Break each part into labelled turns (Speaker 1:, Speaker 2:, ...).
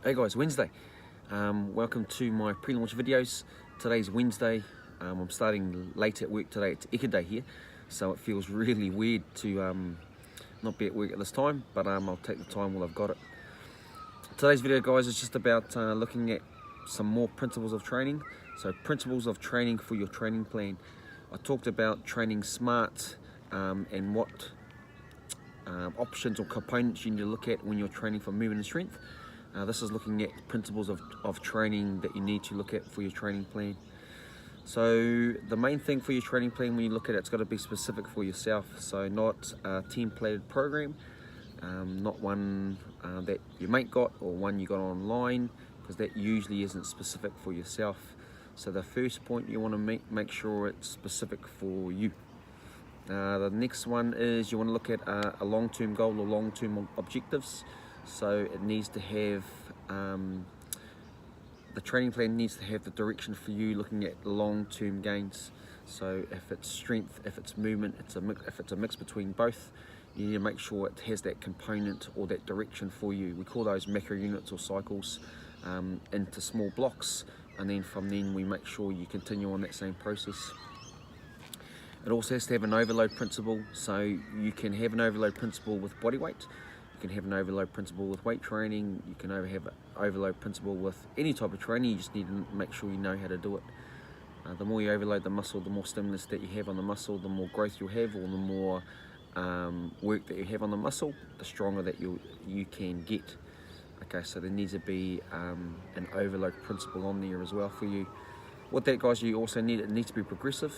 Speaker 1: Hey guys, Wednesday. Welcome to my pre-launch videos. Today's Wednesday. I'm starting late at work today. It's Eka Day here, so it feels really weird to not be at work at this time, but I'll take the time while I've got it. Today's video, guys, is just about looking at some more principles of training. So principles of training for your training plan. I talked about training smart and what options or components you need to look at when you're training for movement and strength. This is looking at principles of training that you need to look at for your training plan. So the main thing for your training plan when you look at it, it's got to be specific for yourself. So not a templated program, not one that your mate got or one you got online, because that usually isn't specific for yourself. So the first point, you want to make sure it's specific for you. The next one is you want to look at a long-term goal or long-term objectives. So it needs to have, the training plan needs to have the direction for you looking at long-term gains. So if it's strength, if it's movement, if it's a mix between both, you need to make sure it has that component or that direction for you. We call those macro units or cycles into small blocks, and then from then we make sure you continue on that same process. It also has to have an overload principle, so you can have an overload principle with body weight, you can have an overload principle with weight training, you can have an overload principle with any type of training. You just need to make sure you know how to do it. The more you overload the muscle, the more stimulus that you have on the muscle, the more growth you'll have, or the more work that you have on the muscle, the stronger that you can get. Okay, so there needs to be an overload principle on there as well for you. What that, guys, you also need, it needs to be progressive.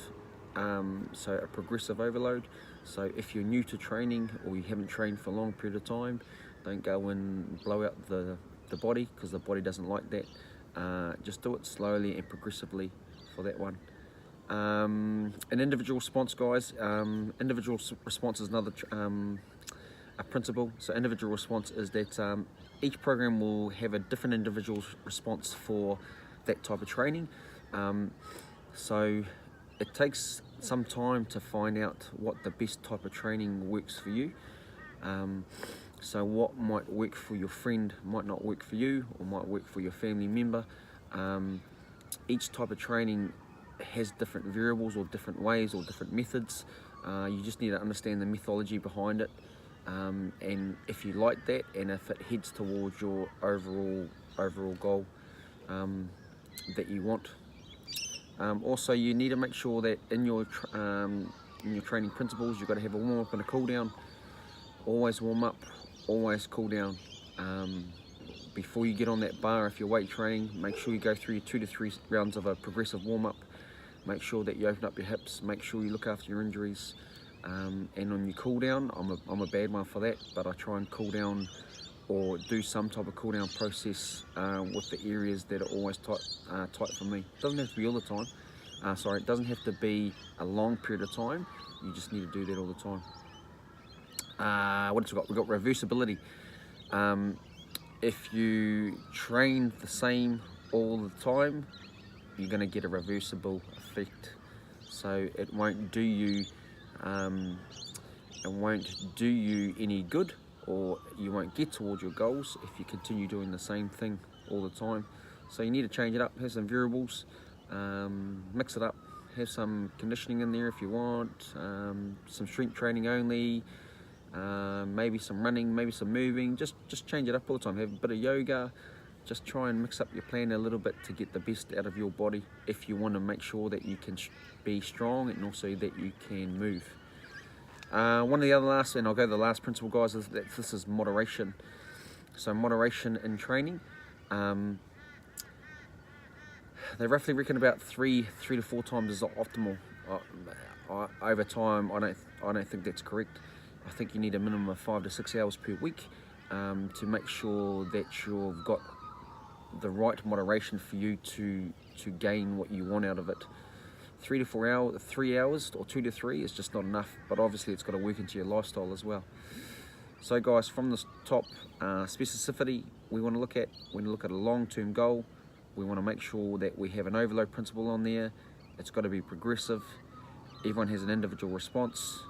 Speaker 1: So a progressive overload. So if you're new to training or you haven't trained for a long period of time, don't go and blow out the body, because the body doesn't like that. Just do it slowly and progressively for that one. An individual response, guys. Individual response is another a principle. So individual response is that each program will have a different individual response for that type of training. So it takes some time to find out what the best type of training works for you. So what might work for your friend might not work for you, or might work for your family member. Each type of training has different variables or different ways or different methods. You just need to understand the methodology behind it, and if you like that, and if it heads towards your overall goal that you want. Also, you need to make sure that in your training principles, you've got to have a warm up and a cool down. Always warm up, always cool down. Before you get on that bar, if you're weight training, make sure you go through your 2 to 3 rounds of a progressive warm up. Make sure that you open up your hips, make sure you look after your injuries. And on your cool down, I'm a bad one for that, but I try and cool down or do some type of cool down process with the areas that are always tight for me. It doesn't have to be all the time. It doesn't have to be a long period of time. You just need to do that all the time. What else we got? We've got reversibility. If you train the same all the time, you're going to get a reversible effect. So it won't do you any good, or you won't get towards your goals if you continue doing the same thing all the time. So you need to change it up, have some variables, mix it up, have some conditioning in there if you want, some strength training only, maybe some running, maybe some moving. Just change it up all the time. Have a bit of yoga. Just try and mix up your plan a little bit to get the best out of your body, if you want to make sure that you can be strong and also that you can move. One of the other last, and I'll go to the last principle, guys, is that this is moderation. So moderation in training. They roughly reckon about three to four times is optimal. Over time, I don't think that's correct. I think you need a minimum of 5 to 6 hours per week to make sure that you've got the right moderation for you to gain what you want out of it. 3 to 4 hours, 3 hours or 2 to 3 is just not enough, but obviously it's got to work into your lifestyle as well. So guys, from the top, specificity we want to look at. When we look at a long-term goal, we want to make sure that we have an overload principle on there. It's got to be progressive. Everyone has an individual response.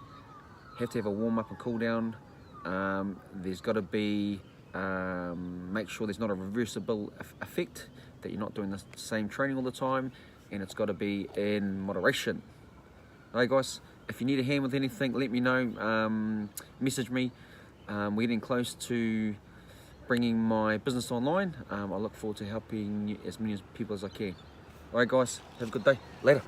Speaker 1: Have to have a warm-up and cool down. There's got to be Make sure there's not a reversible effect, that you're not doing the same training all the time, and it's got to be in moderation. Alright guys, if you need a hand with anything, let me know, message me. We're getting close to bringing my business online. I look forward to helping as many people as I can. Alright guys, have a good day. Later.